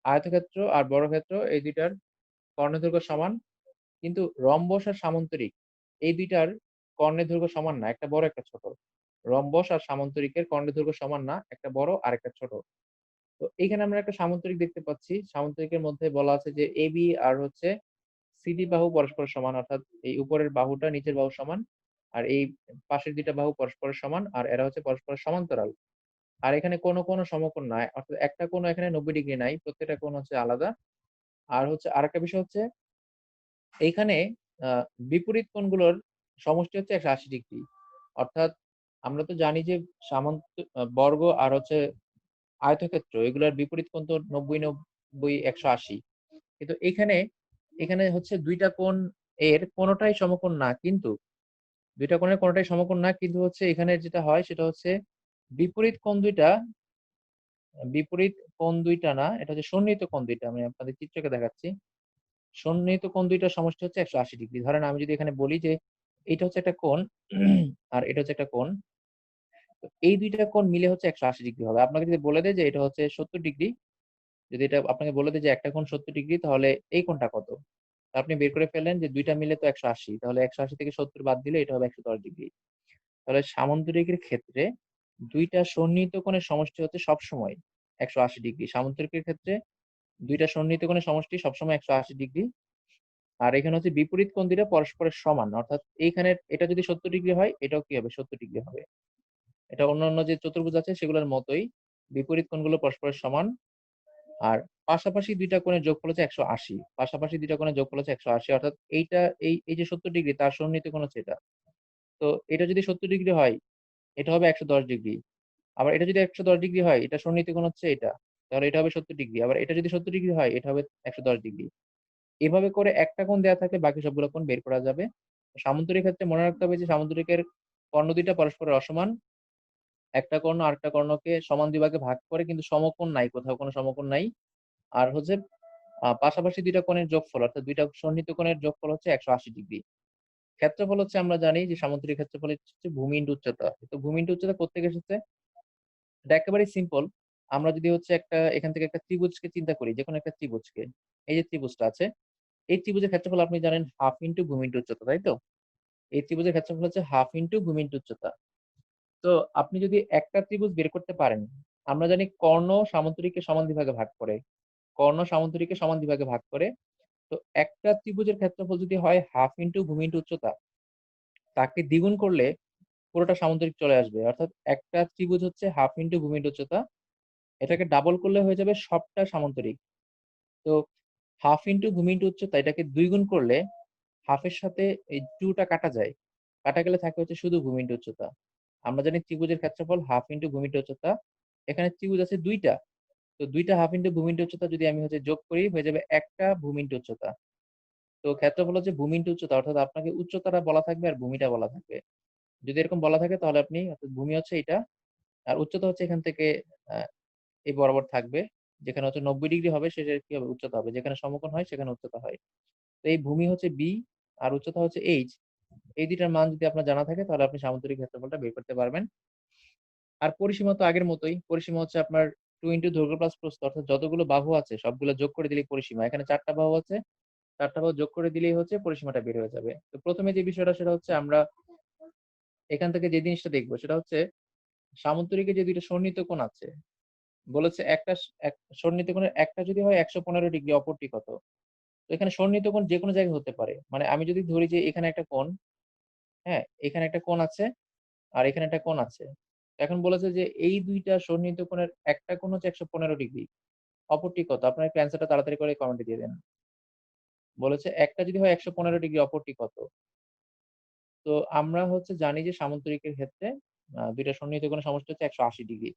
আয়তক্ষেত্র আর বর্গক্ষেত্র এই ২ টার কর্ণদৈর্ঘ্য সমান। কিন্তু রম্বস আর সামান্তরিক এই ২ টার কর্ণের দৈর্ঘ্য সমান না। একটা বড়, একটা ছোট। রম্বস আর সামান্তরিকের কর্ণের দৈর্ঘ্য সমান না। একটা বড় আরেকটা ছোট। তো এইখানে আমরা একটা সামান্তরিক দেখতে পাচ্ছি। সামান্তরিকের মধ্যে বলা আছে যে এবি আর হচ্ছে সিডি বাহু পরস্পর সমান, অর্থাৎ এই উপরের বাহুটা নিচের বাহু সমান। আর এই পাশের ২ টা বাহু পরস্পরের সমান আর এরা হচ্ছে পরস্পরের সমান্তরাল। আর এখানে কোনো সমকোণ নাই। অর্থাৎ একটা কোণ এখানে ৯০ ডিগ্রি নাই। প্রত্যেকটা কোণ হচ্ছে আলাদা। আর হচ্ছে আরেকটা বিষয় হচ্ছে এইখানে আ বিপরীত কোণগুলোর সমষ্টি হচ্ছে ১৮০ ডিগ্রি। অর্থাৎ আমরা তো জানি যে সামান্ত বর্গ আর হচ্ছে আয়তক্ষেত্র এগুলার বিপরীত কোণ তো ৯০, ৯০, ১৮০। কিন্তু এখানে হচ্ছে ২ টা কোণ এর কোনটাই সমকোণ না। কিন্তু ২ টা কোণের কোনটাই সমকোণ না। কিন্তু হচ্ছে এখানে যেটা হয় সেটা হচ্ছে বিপরীত কোণ ২ টা বিপরীত কোণ ২ টা না, এটা হচ্ছে সন্নিহিত কোণ ২ টা। আমি আপনাদের চিত্রকে দেখাচ্ছি। সন্নিহিত কোণ ২ টার সমষ্টি হচ্ছে ১৮০ ডিগ্রি। ধরেন আমি যদি এখানে বলি যে এইটা হচ্ছে একটা কোণ আর এটা হচ্ছে একটা কোণ। তো এই ২ টা কোণ মিলে হচ্ছে ১৮০ ডিগ্রি হবে। আপনাকে যদি বলে দেয় যে এটা হচ্ছে ৭০ ডিগ্রি, যদি এটা আপনাকে বলে দেয় যে একটা কোণ ৭০ ডিগ্রি তাহলে এই কোণটা কত? আপনি বের করে ফেললেন যে ২ টা মিলে তো ১৮০। তাহলে ১৮০ থেকে ৭০ বাদ দিলে এটা হবে ১১০ ডিগ্রি। তাহলে সামান্তরিকের ক্ষেত্রে ২ টা সন্নিহিত কোণের সমষ্টি হচ্ছে সবসময় ১৮০ ডিগ্রি। সামান্তরিকের ক্ষেত্রে ২ টা সন্নিহিত কোণের সমষ্টি সবসময় ১৮০ ডিগ্রি। আর এখানে হচ্ছে বিপরীত কোণ ২ টা পরস্পরের সমান। অর্থাৎ এইখানের এটা যদি ৭০ ডিগ্রি হয়, এটাও কি হবে? ৭০ ডিগ্রি হবে। এটা অন্যান্য যে চতুর্ভুজ আছে সেগুলোর মতোই বিপরীত কোণগুলো পরস্পরের সমান। আর পাশাপাশি ২ টা কোণের যোগফল হচ্ছে ১৮০। পাশাপাশি ২ টা কোণের যোগফল হচ্ছে ১৮০। অর্থাৎ এইটা এই যে ৭০ ডিগ্রি তার সন্নিহিত কোণ হচ্ছে এটা। তো এটা যদি ৭০ ডিগ্রি হয়, এটা হবে ১১০ ডিগ্রি। আবার এটা যদি ১১০ ডিগ্রি হয়, এটা সন্নিহিত কোণ হচ্ছে এটা। তাহলে এটা হবে ৭০ ডিগ্রি। আবার এটা যদি ৭০ ডিগ্রি হয়, এটা হবে ১১০ ডিগ্রি। এভাবে করে একটা কোণ দেয়া থাকলে বাকি সবগুলো কোণ বের করা যাবে। সামান্তরিক ক্ষেত্রে মনে রাখতে হবে যে সামান্তরিকের কর্ণ ২ টা পরস্পরের অসমান। একটা কর্ণ আরেকটা কর্ণকে সমান ২ ভাগে ভাগ করে কিন্তু সমকোণ নাই, কোথাও কোনো সমকোণ নাই। আর হচ্ছে পাশাপাশি ২ টা কোণের যোগফল অর্থাৎ ২ টা সন্নিহিত কোণের যোগফল হচ্ছে ১৮০ ডিগ্রি। ক্ষেত্রফল হচ্ছে আমরা জানি যে সামান্তরিক ক্ষেত্রফল হচ্ছে ভূমি ইনটু উচ্চতা। তো ভূমি ইনটু উচ্চতা কোত্থেকে এসেছে? এটা একেবারেই সিম্পল। আমরা যদি হচ্ছে এখান থেকে একটা ত্রিভুজকে চিন্তা করি, যেকোনো একটা ত্রিভুজকে। এই যে ত্রিভুজটা আছে, এই ত্রিভুজের ক্ষেত্রফল আপনি জানেন হাফ ইনটু ভূমি ইনটু উচ্চতা, তাই তো? এই ত্রিভুজের ক্ষেত্রফল হচ্ছে হাফ ইনটু ভূমি ইনটু উচ্চতা। তো আপনি যদি একটা ত্রিভুজ বের করতে পারেন, আমরা জানি কর্ণ সামান্তরিককে সমান ২ ভাগে ভাগ করে। কর্ণ সামান্তরিককে সমান ২ ভাগে ভাগ করে। তো একটা ত্রিভুজের ক্ষেত্রফল যদি হয় হাফ ইনটু ভূমি ইনটু উচ্চতা, তাকে দ্বিগুণ করলে পুরোটা সামান্তরিক চলে আসবে। অর্থাৎ একটা ত্রিভুজ হচ্ছে হাফ ইনটু ভূমি ইনটু উচ্চতা। এটাকে ডাবল করলে হয়ে যাবে সবটা সামান্তরিক। তো হাফ ইনটু ভূমি ইনটু উচ্চতা এটাকে ২ গুণ করলে হাফের সাথে এই 2 টা কাটা যায়। কাটা গেলে থাকে হচ্ছে শুধু ভূমি ইনটু উচ্চতা। আমরা জানি ত্রিভুজের ক্ষেত্রফল হাফ ইনটু ভূমি ইনটু উচ্চতা। এখানে ত্রিভুজ আছে ২ টা। তো ২ টা হাফ ইনটু ভূমি ইনটু উচ্চতা যদি আমি হচ্ছে যোগ করি হয়ে যাবে একটা ভূমি ইনটু উচ্চতা। তো ক্ষেত্রফল হচ্ছে ভূমি ইনটু উচ্চতা, অর্থাৎ আপনাকে উচ্চতাটা বলা থাকবে আর ভূমিটা বলা থাকবে। যদি এরকম বলা থাকে তাহলে আপনি অর্থাৎ ভূমি হচ্ছে এটা আর উচ্চতা হচ্ছে এখান থেকে আ এই বরাবর থাকবে। যেখানে হচ্ছে ৯০ ডিগ্রি হবে সেটার কি হবে? উচ্চতা হবে। যেখানে সমকোণ হয় সেখানে উচ্চতা হয়। তো এই ভূমি হচ্ছে B আর উচ্চতা হচ্ছে H। এই ২ টার মান যদি আপনার জানা থাকে তাহলে আপনি সামান্তরিক ক্ষেত্রফলটা বের করতে পারবেন। আর পরিসীমা তো আগের মতোই। পরিসীমা হচ্ছে আপনার 2 ইনটু দৈর্ঘ্য প্লাস প্রস্থ, অর্থাৎ যতগুলো বাহু আছে সবগুলো যোগ করে দিলেই পরিসীমা। এখানে ৪ টা বাহু আছে। ৪ টা বাহু যোগ করে দিলেই হচ্ছে পরিসীমাটা বের হয়ে যাবে। তো ১ম এ যে বিষয়টা সেটা হচ্ছে আমরা এখান থেকে যে জিনিসটা দেখব সেটা হচ্ছে সামান্তরিকে যে ২ টা সন্নিহিত কোণ আছে, বলেছে একটা এক সন্নিহিত কোণের একটা যদি হয় ১১৫ ডিগ্রি অপরটি কত? তো এখানে সন্নিহিত কোণ যেকোনো জায়গায় হতে পারে। মানে আমি যদি ধরি যে এখানে একটা কোণ, হ্যাঁ? এখানে একটা কোণ আছে আর এখানে একটা কোণ আছে। এখন বলেছে যে এই ২ টা সন্নিহিত কোণের একটা কোণ হচ্ছে ১১৫ ডিগ্রি। অপরটি কত? আপনারা একটু অ্যান্সারটা তাড়াতাড়ি করে কমেন্টে দিয়ে দেন। বলেছে একটা যদি হয় ১১৫ ডিগ্রি অপরটি কত? তো আমরা হচ্ছে জানি যে সামান্তরিকের ক্ষেত্রে ২ টা সন্নিহিত কোণের সমষ্টি হচ্ছে ১৮০ ডিগ্রি।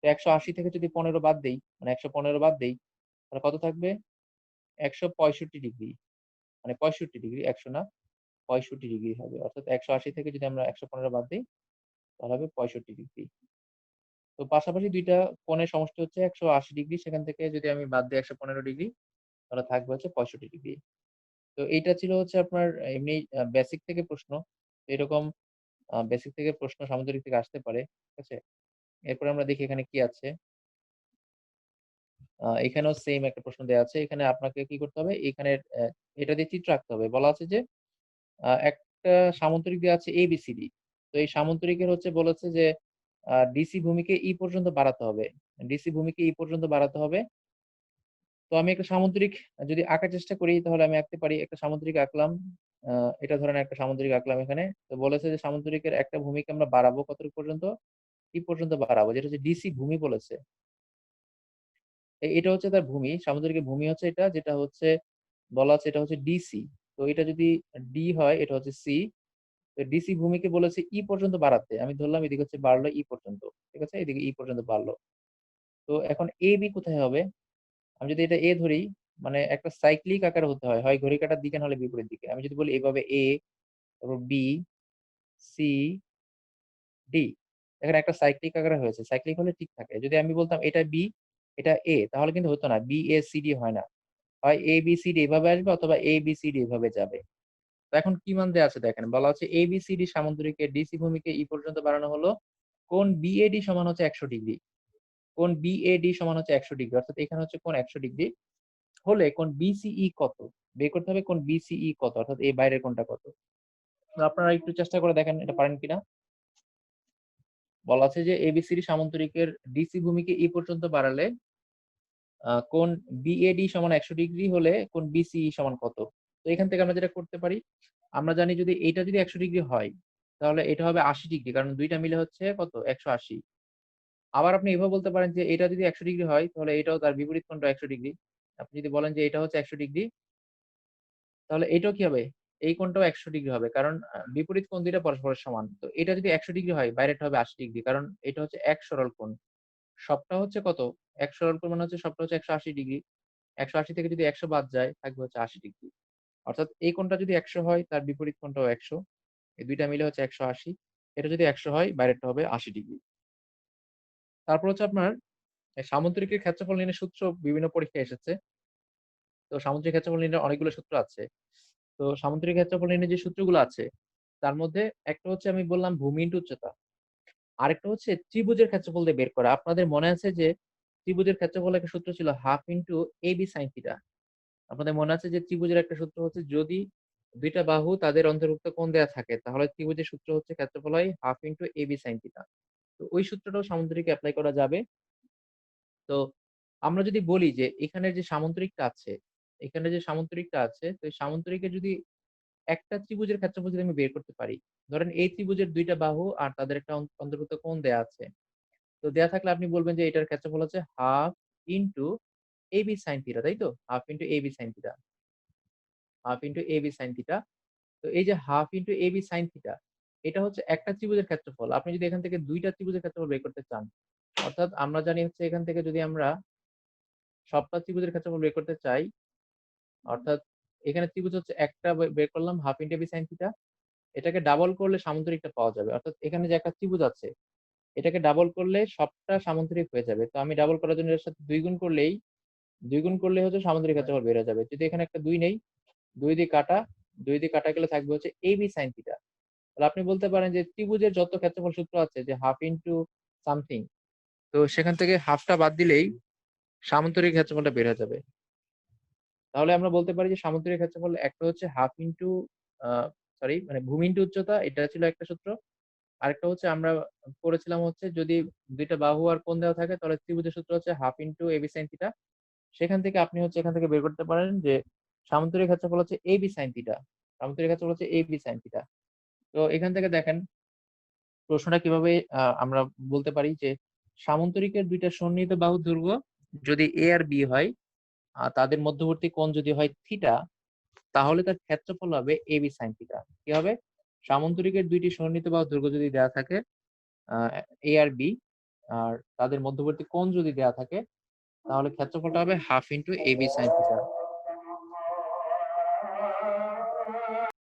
তো ১৮০ থেকে যদি ১৫ বাদ দেই, মানে ১১৫ বাদ দেই, তাহলে কত থাকবে? ১৬৫ ডিগ্রি। মানে ৬৫ ডিগ্রি, ১০০ না ৬৫ ডিগ্রি হবে। অর্থাৎ ১৮০ থেকে যদি আমরা ১১৫ বাদ দেই, তাহলে হবে ৬৫ ডিগ্রি। তো পাশাপাশি ২ টা কোণের সমষ্টি হচ্ছে ১৮০ ডিগ্রি। সেখান থেকে যদি আমি বাদ দেই ১১৫ ডিগ্রি, তাহলে থাকবে হচ্ছে ৬৫ ডিগ্রি। তো এইটা ছিল হচ্ছে আপনার এমনি বেসিক থেকে প্রশ্ন। এরকম বেসিক থেকে প্রশ্ন সামুদ্রিক থেকে আসতে পারে। ঠিক আছে? এরপরে আমরা দেখি এখানে কি আছে। এখানেও সেইম একটা প্রশ্ন দেয়া আছে। এখানে আপনাকে কি করতে হবে? এখানের এটা দিয়ে চিত্র আঁকতে হবে। বলা আছে যে একটা সামান্তরিক দেয়া আছে ABCD। তো এই সামান্তরিকের হচ্ছে বলেছে যে ডিসি ভূমিকে ই পর্যন্ত বাড়াতে হবে। ডিসি ভূমিকে ই পর্যন্ত বাড়াতে হবে। তো আমি একটা সামুদ্রিক যদি আঁকার চেষ্টা করি তাহলে আমি আঁকতে পারি। একটা সামুদ্রিক আঁকলাম। আ এটা ধরেন একটা সামুদ্রিক আঁকলাম এখানে। তো বলেছে যে সামুদ্রিকের একটা ভূমিকে আমরা বাড়াবো কতটুকু পর্যন্ত? ই পর্যন্ত বাড়াবো। যেটা হচ্ছে ডিসি ভূমি বলেছে। এটা হচ্ছে তার ভূমি। সামুদ্রিকের ভূমি হচ্ছে এটা, যেটা হচ্ছে বলা আছে এটা হচ্ছে ডিসি। তো এটা যদি ডি হয় এটা হচ্ছে সি। তো ডিসি ভূমিকে বলেছে ই পর্যন্ত বাড়াতে। আমি ধরলাম এদিকে হচ্ছে বাড়লো ই পর্যন্ত। ঠিক আছে? এদিকে ই পর্যন্ত বাড়লো। তো এখন এ বি কোথায় হবে? আমি যদি এটা এ ধরি, মানে একটা সাইক্লিক আকারে হতে হয়। হয় ঘড়ির কাঁটার দিকে নাহলে বিপরীত দিকে। আমি যদি বলি এভাবে এ, তারপর বি, সি, ডি। এখানে একটা সাইক্লিক আকারে হয়েছে। সাইক্লিক হলে ঠিক থাকে। যদি আমি বলতাম এটা বি, এটা এ, তাহলে কিন্তু হতো না। বি, এ, সি, ডি হয় না। হয় এ, বি, সি, ডি এভাবে আসবে অথবা এ, বি, সি, ডি এভাবে যাবে। তো এখন কি মান দেয়া আছে দেখেন। বলা হচ্ছে এ, বি, সি, ডি সামান্তরিকের ডিসি ভূমিকে ই পর্যন্ত বাড়ানো হলো। কোণ বিএডি সমান হচ্ছে ১০০ ডিগ্রি। কোণ বিএডি সমান হচ্ছে ১০০ ডিগ্রি। অর্থাৎ এখানে হচ্ছে কোণ ১০০ ডিগ্রি। হলে কোণ বিসিই কত? বের করতে হবে কোণ বিসিই কত? অর্থাৎ এই বাইরের কোণটা কত? তো আপনারা একটু চেষ্টা করে দেখেন এটা পারেন কিনা? বলা আছে যে এবিসিডি সামান্তরিকের ডিসি ভূমিকে ই পর্যন্ত বাড়ালে কোণ বিএডি সমান ১০০ ডিগ্রি হলে কোণ বিসিই সমান কত? তো এখান থেকে আমরা যেটা করতে পারি, আমরা জানি যদি এইটা যদি ১০০ ডিগ্রি হয়, তাহলে এটা হবে ৮০ ডিগ্রি। কারণ ২ টা মিলে হচ্ছে কত? ১৮০। আবার আপনি এভাবে বলতে পারেন যে এটা যদি ১০০ ডিগ্রি হয়, তাহলে এটাও তার বিপরীত কোণটাও ১০০ ডিগ্রি। আপনি যদি বলেন যে এটা হচ্ছে ১০০ ডিগ্রি, তাহলে এটাও কি হবে? এই কোণটাও ১০০ ডিগ্রি হবে। কারণ বিপরীত কোণ ২ টা পরস্পরের সমান। তো এটা যদি ১০০ ডিগ্রি হয়, বাইরেরটা হবে ৮০ ডিগ্রি। কারণ এটা হচ্ছে এক সরল কোণ। সবটা হচ্ছে কত? এক সরল কোণ মানে হচ্ছে সবটা হচ্ছে ১৮০ ডিগ্রি। ১৮০ থেকে যদি ১০০ বাদ যায়, থাকবে হচ্ছে ৮০ ডিগ্রি। অর্থাৎ এই কোণটা যদি ১০০ হয়, তার বিপরীত কোণটাও ১০০। এই ২ টা মিলে হচ্ছে ১৮০। এটা যদি ১০০ হয়, বাইরেরটা হবে ৮০ ডিগ্রি। তারপর হচ্ছে আপনার সামুদ্রিকের ক্ষেত্রফল নির্ণয়ের সূত্র বিভিন্ন পরীক্ষায় এসেছে। তো সামুদ্রিক ক্ষেত্রফল নির্ণয়ের অনেকগুলো সূত্র আছে। তো সামুদ্রিক ক্ষেত্রফল নির্ণয়ের যে সূত্রগুলো আছে, তার মধ্যে একটা হচ্ছে আমি বললাম ভূমি ইনটু উচ্চতা। আরেকটা হচ্ছে ত্রিভুজের ক্ষেত্রফল দিয়ে বের করা। আপনাদের মনে আছে যে ত্রিভুজের ক্ষেত্রফলের একটা সূত্র ছিল half into AB sine theta. আপনাদের মনে আছে যে ত্রিভুজের একটা সূত্র হচ্ছে যদি ২ টা বাহু তাদের অন্তর্ভুক্ত কোণ দেয়া থাকে, তাহলে ত্রিভুজের সূত্র হচ্ছে ক্ষেত্রফল হয় half into AB sine theta. তো ওই সূত্রটাও সামুদ্রিকে এপ্লাই করা যাবে। তো আমরা যদি বলি যে এখানের যে সামুদ্রিকটা আছে, এখানে যে সামুদ্রিকটা আছে, তো এই সামুদ্রিকের যদি একটা ত্রিভুজের ক্ষেত্রফল যদি আমি বের করতে পারি। ধরেন এই ত্রিভুজের ২ টা বাহু আর তাদের একটা অন্তর্ভুক্ত কোণ দেয়া আছে। তো দেয়া থাকলে আপনি বলবেন যে এটার ক্ষেত্রফল হচ্ছে half into AB sine theta, তাই তো? Half into AB sine theta, half into AB sine theta. তো এই যে half into AB sine theta, এটা হচ্ছে একটা ত্রিভুজের ক্ষেত্রফল। আপনি যদি এখান থেকে ২ টা ত্রিভুজের ক্ষেত্রফল বের করতে চান, অর্থাৎ আমরা জানি হচ্ছে এখান থেকে যদি আমরা সবটা ত্রিভুজের ক্ষেত্রফল বের করতে চাই, অর্থাৎ এখানে ত্রিভুজ হচ্ছে একটা বের করলাম half into AB sine theta. এটাকে ডাবল করলে সামুদ্রিকটা পাওয়া যাবে। অর্থাৎ এখানে যে একটা ত্রিভুজ আছে, এটাকে ডাবল করলে সবটা সামুদ্রিক হয়ে যাবে। তো আমি ডাবল করার জন্য এর সাথে ২ গুণ করলেই হচ্ছে সামুদ্রিক ক্ষেত্রফল বের হয়ে যাবে। যদি এখানে একটা ২ নেই, ২ দিয়ে কাটা, ২ দিয়ে কাটা গেলে থাকবে হচ্ছে এবি সাইন থিটা। তাহলে আপনি বলতে পারেন যে ত্রিভুজের যত ক্ষেত্রফল সূত্র আছে যে হাফ ইনটু সামথিং, তো সেখান থেকে হাফটা বাদ দিলেই সামুদ্রিক ক্ষেত্রফলটা বের হয়ে যাবে। তাহলে আমরা বলতে পারি যে সামুদ্রিক ক্ষেত্রফল একটা হচ্ছে হাফ ইনটু আ সরি মানে ভূমি ইনটু উচ্চতা, এটা ছিল একটা সূত্র। আরেকটা হচ্ছে আমরা করেছিলাম হচ্ছে যদি ২ টা বাহু আর কোণ দেওয়া থাকে তাহলে ত্রিভুজের সূত্র হচ্ছে half into AB sin theta. সেখান থেকে আপনি হচ্ছে এখান থেকে বের করতে পারেন যে সামান্তরিক ক্ষেত্রফল হচ্ছে এবি sin থিটা। সামান্তরিক ক্ষেত্রফল হচ্ছে এবি sin থিটা। তো এখান থেকে দেখেন প্রশ্নটা কিভাবে আমরা বলতে পারি যে সামান্তরিকের ২ টা সন্নিহিত বাহুর দৈর্ঘ্য যদি এ আর বি হয়, তাদের মধ্যবর্তী কোণ যদি হয় থিটা, তাহলে তার ক্ষেত্রফল হবে এবি sin থিটা। কি হবে? সামান্তরিকের ২ টি সন্নিহিত বাহুর দৈর্ঘ্য যদি দেওয়া থাকে আ এ আর বি, আর তাদের মধ্যবর্তী কোণ যদি দেওয়া থাকে, তাহলে ক্ষেত্রফলটা হবে half into AB sin theta.